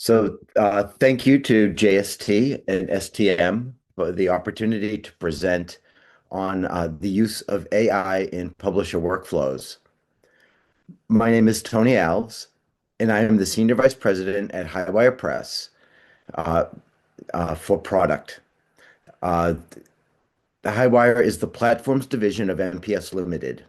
Thank you to JST and STM for the opportunity to present on the use of AI in publisher workflows. My name is Tony Alves, and I am the Senior Vice President at Highwire Press uh, for product. Uh, the Highwire is the platforms division of MPS Limited.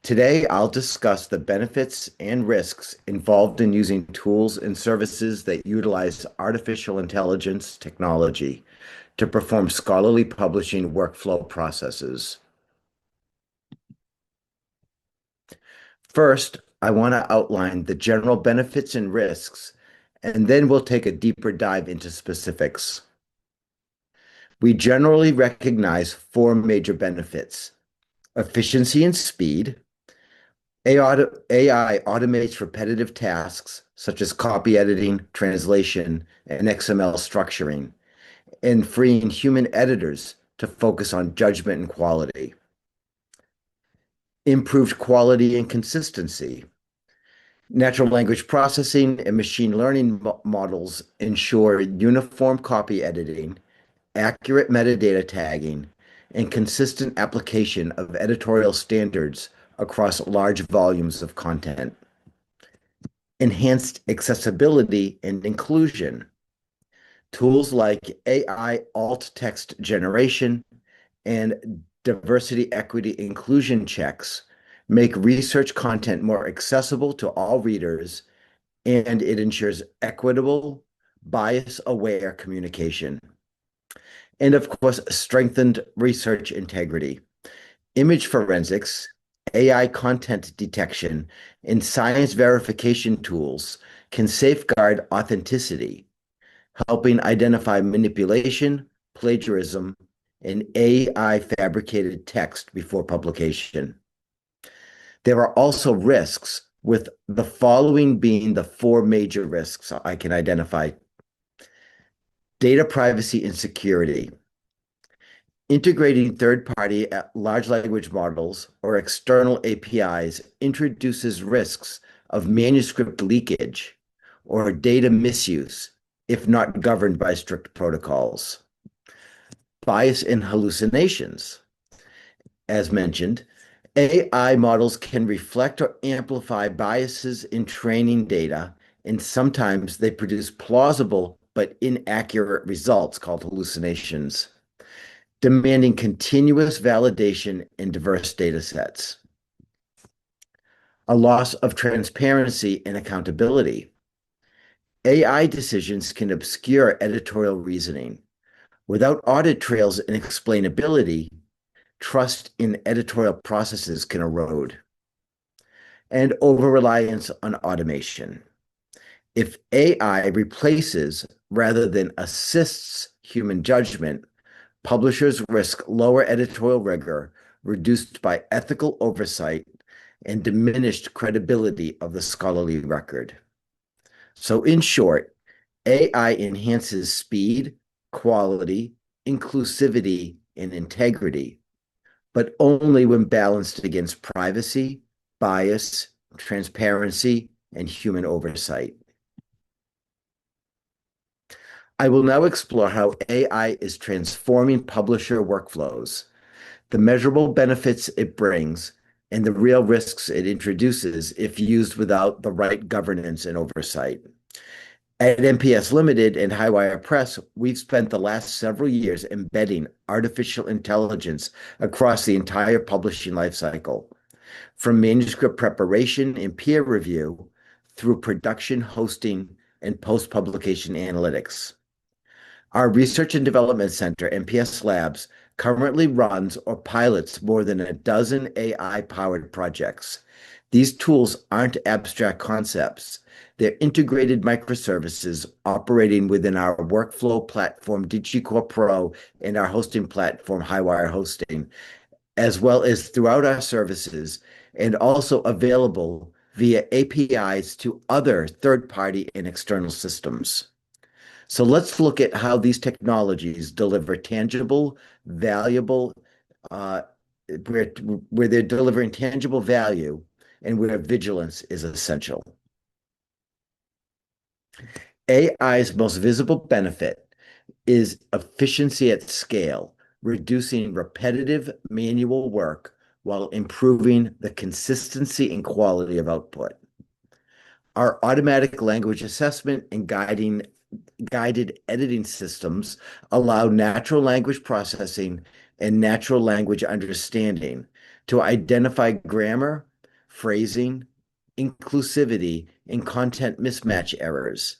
Today, I'll discuss the benefits and risks involved in using tools and services that utilize artificial intelligence technology to perform scholarly publishing workflow processes. First, I want to outline the general benefits and risks, and then we'll take a deeper dive into specifics. We generally recognize four major benefits: efficiency and speed. AI automates repetitive tasks such as copy editing, translation, and XML structuring, and freeing human editors to focus on judgment and quality. Improved quality and consistency. Natural language processing and machine learning models ensure uniform copy editing, accurate metadata tagging, and consistent application of editorial standards across large volumes of content. Enhanced accessibility and inclusion. Tools like AI alt text generation and diversity, equity, inclusion checks make research content more accessible to all readers, and it ensures equitable, bias-aware communication. And of course, strengthened research integrity. Image forensics, AI content detection, and science verification tools can safeguard authenticity, helping identify manipulation, plagiarism, and AI fabricated text before publication. There are also risks, with the following being the four major risks I can identify. Data privacy and security. Integrating third-party large language models or external APIs introduces risks of manuscript leakage or data misuse if not governed by strict protocols. Bias and hallucinations. As mentioned, AI models can reflect or amplify biases in training data, and sometimes they produce plausible but inaccurate results called hallucinations, demanding continuous validation in diverse data sets. A loss of transparency and accountability. AI decisions can obscure editorial reasoning. Without audit trails and explainability, trust in editorial processes can erode. And over-reliance on automation. If AI replaces rather than assists human judgment, publishers risk lower editorial rigor, reduced by ethical oversight, and diminished credibility of the scholarly record. So in short, AI enhances speed, quality, inclusivity, and integrity, but only when balanced against privacy, bias, transparency, and human oversight. I will now explore how AI is transforming publisher workflows, the measurable benefits it brings, and the real risks it introduces if used without the right governance and oversight. At MPS Limited and Highwire Press, we've spent the last several years embedding artificial intelligence across the entire publishing lifecycle, from manuscript preparation and peer review through production, hosting, and post-publication analytics. Our Research and Development Center, MPS Labs, currently runs or pilots more than a dozen AI-powered projects. These tools aren't abstract concepts. They're integrated microservices operating within our workflow platform, DigiCore Pro, and our hosting platform, Highwire Hosting, as well as throughout our services, and also available via APIs to other third-party and external systems. So let's look at how these technologies deliver tangible, valuable, where they're delivering tangible value and where vigilance is essential. AI's most visible benefit is efficiency at scale, reducing repetitive manual work while improving the consistency and quality of output. Our automatic language assessment and guided editing systems allow natural language processing and natural language understanding to identify grammar, phrasing, inclusivity, and content mismatch errors.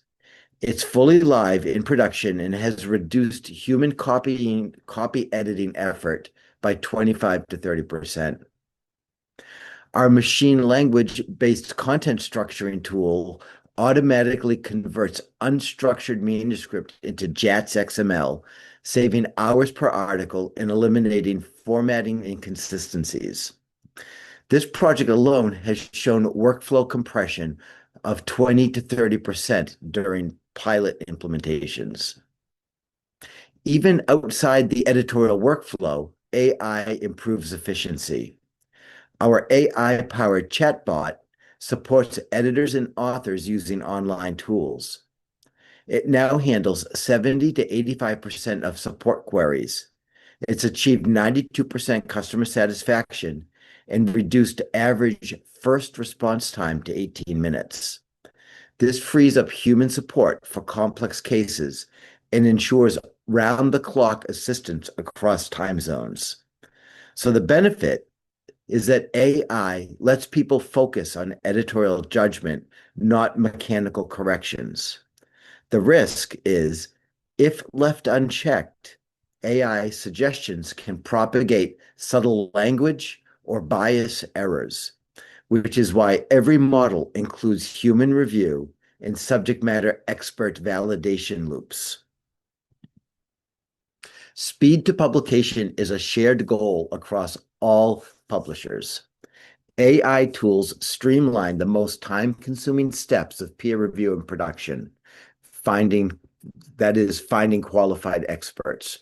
It's fully live in production and has reduced human copy editing effort by 25 to 30%. Our machine language-based content structuring tool automatically converts unstructured manuscript into JATS XML, saving hours per article and eliminating formatting inconsistencies. This project alone has shown workflow compression of 20 to 30% during pilot implementations. Even outside the editorial workflow, AI improves efficiency. Our AI-powered chatbot supports editors and authors using online tools. It now handles 70 to 85% of support queries. It's achieved 92% customer satisfaction and reduced average first response time to 18 minutes. This frees up human support for complex cases and ensures round-the-clock assistance across time zones. So the benefit is that AI lets people focus on editorial judgment, not mechanical corrections. The risk is, if left unchecked, AI suggestions can propagate subtle language or bias errors, which is why every model includes human review and subject matter expert validation loops. Speed to publication is a shared goal across all publishers. AI tools streamline the most time-consuming steps of peer review and production, finding qualified experts.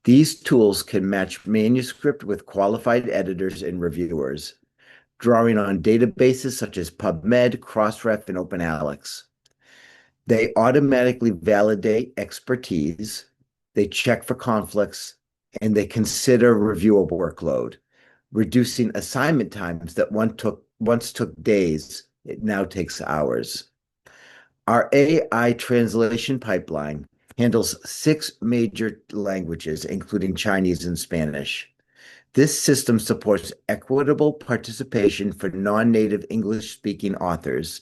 These tools can match manuscript with qualified editors and reviewers, drawing on databases such as PubMed, Crossref, and OpenAlex. They automatically validate expertise, they check for conflicts, and they consider reviewer workload, reducing assignment times that once took days. It now takes hours. Our AI translation pipeline handles 6 major languages, including Chinese and Spanish. This system supports equitable participation for non-native English-speaking authors,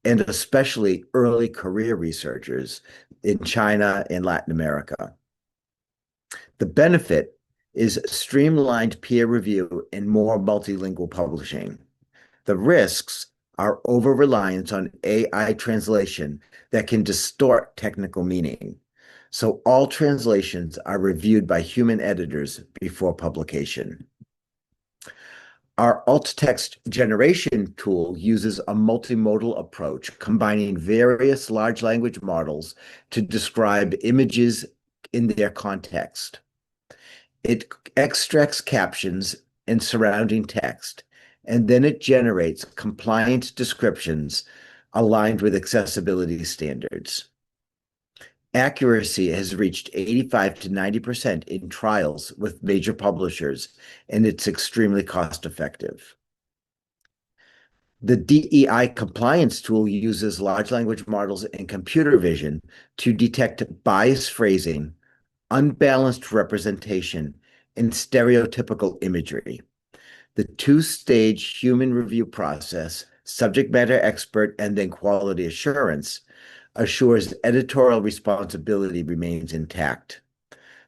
and especially early career researchers in China and Latin America. The benefit is streamlined peer review and more multilingual publishing. The risks are over-reliance on AI translation that can distort technical meaning. So all translations are reviewed by human editors before publication. Our alt text generation tool uses a multimodal approach, combining various large language models to describe images in their context. It extracts captions and surrounding text, and then it generates compliant descriptions aligned with accessibility standards. Accuracy has reached 85 to 90% in trials with major publishers, and it's extremely cost-effective. The DEI compliance tool uses large language models and computer vision to detect biased phrasing, unbalanced representation, and stereotypical imagery. The 2-stage human review process, subject matter expert, and then quality assurance, assures editorial responsibility remains intact.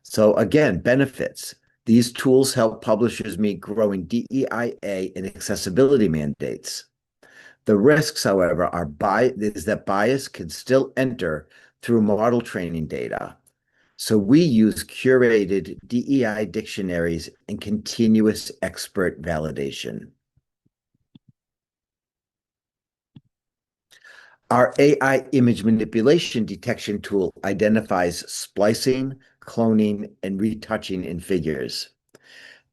So again, benefits. These tools help publishers meet growing DEIA and accessibility mandates. The risks, however, is that bias can still enter through model training data. So we use curated DEI dictionaries and continuous expert validation. Our AI image manipulation detection tool identifies splicing, cloning, and retouching in figures,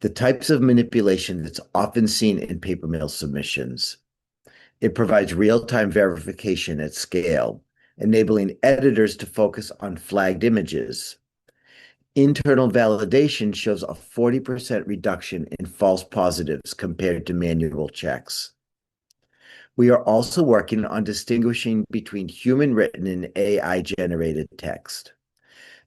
the types of manipulation that's often seen in paper mill submissions. It provides real-time verification at scale, enabling editors to focus on flagged images. Internal validation shows a 40% reduction in false positives compared to manual checks. We are also working on distinguishing between human-written and AI-generated text.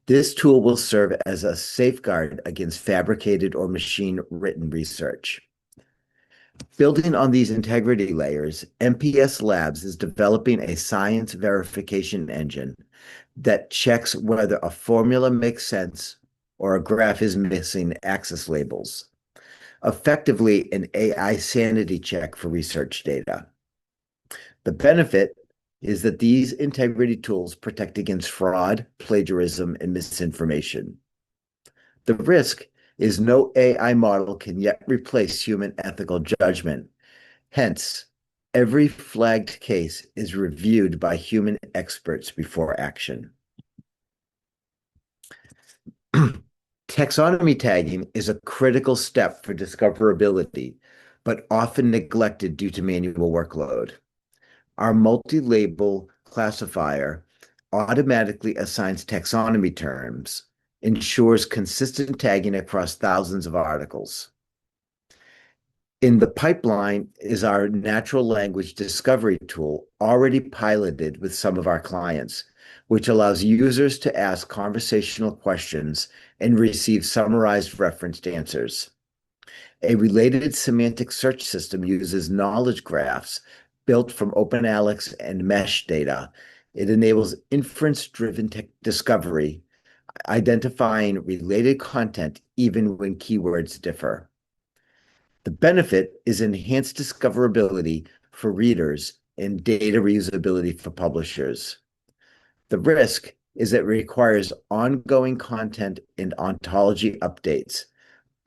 This tool will serve as a safeguard against fabricated or machine-written research. Building on these integrity layers, MPS Labs is developing a science verification engine that checks whether a formula makes sense or a graph is missing axis labels, effectively an AI sanity check for research data. The benefit is that these integrity tools protect against fraud, plagiarism, and misinformation. The risk is no AI model can yet replace human ethical judgment. Hence, every flagged case is reviewed by human experts before action. Taxonomy tagging is a critical step for discoverability, but often neglected due to manual workload. Our multi-label classifier automatically assigns taxonomy terms, ensures consistent tagging across thousands of articles. In the pipeline is our natural language discovery tool already piloted with some of our clients, which allows users to ask conversational questions and receive summarized referenced answers. A related semantic search system uses knowledge graphs built from OpenAlex and mesh data. It enables inference-driven discovery, identifying related content even when keywords differ. The benefit is enhanced discoverability for readers and data reusability for publishers. The risk is that it requires ongoing content and ontology updates.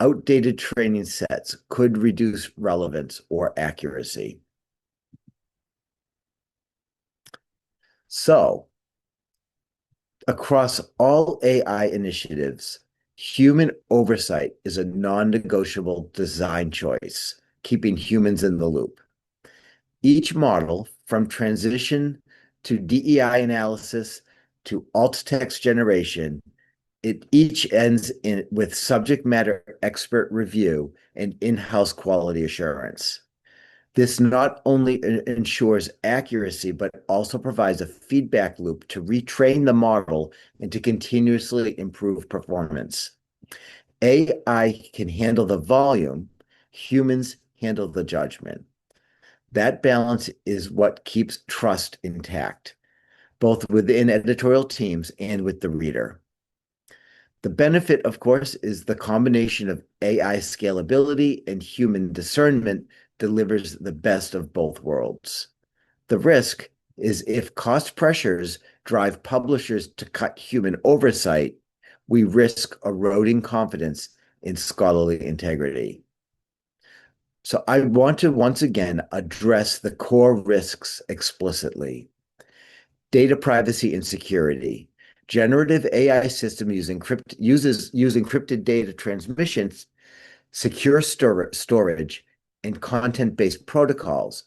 Outdated training sets could reduce relevance or accuracy. So, across all AI initiatives, human oversight is a non-negotiable design choice, keeping humans in the loop. Each model, from transition to DEI analysis to alt text generation, it each ends with subject matter expert review and in-house quality assurance. This not only ensures accuracy, but also provides a feedback loop to retrain the model and to continuously improve performance. AI can handle the volume, humans handle the judgment. That balance is what keeps trust intact, both within editorial teams and with the reader. The benefit, of course, is the combination of AI scalability and human discernment delivers the best of both worlds. The risk is if cost pressures drive publishers to cut human oversight, we risk eroding confidence in scholarly integrity. So I want to once again address the core risks explicitly. Data privacy and security. Generative AI system uses encrypted data transmissions, secure storage, and content-based protocols.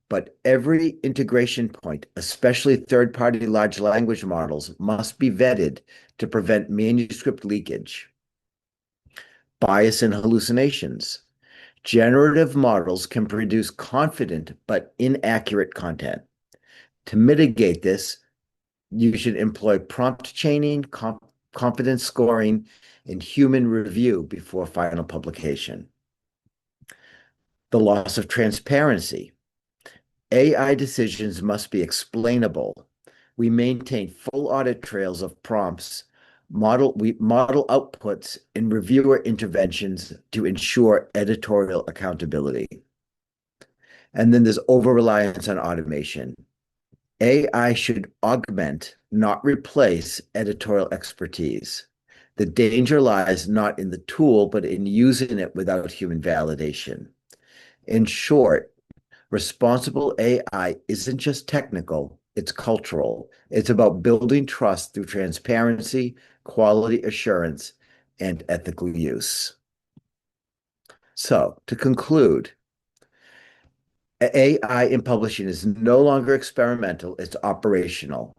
But every integration point, especially third-party large language models, must be vetted to prevent manuscript leakage. Bias and hallucinations. Generative models can produce confident but inaccurate content. To mitigate this, you should employ prompt chaining, confidence scoring, and human review before final publication. The loss of transparency. AI decisions must be explainable. We maintain full audit trails of prompts, model outputs, and reviewer interventions to ensure editorial accountability. And then there's over-reliance on automation. AI should augment, not replace, editorial expertise. The danger lies not in the tool, but in using it without human validation. In short, responsible AI isn't just technical, it's cultural. It's about building trust through transparency, quality assurance, and ethical use. So, to conclude, AI in publishing is no longer experimental, it's operational.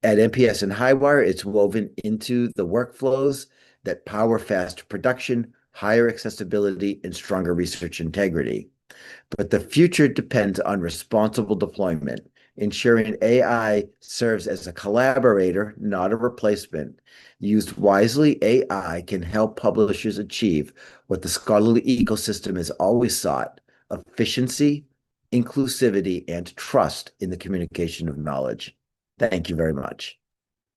At NPS and Highwire, it's woven into the workflows that power faster production, higher accessibility, and stronger research integrity. But the future depends on responsible deployment, ensuring AI serves as a collaborator, not a replacement. Used wisely, AI can help publishers achieve what the scholarly ecosystem has always sought: efficiency, inclusivity, and trust in the communication of knowledge. Thank you very much.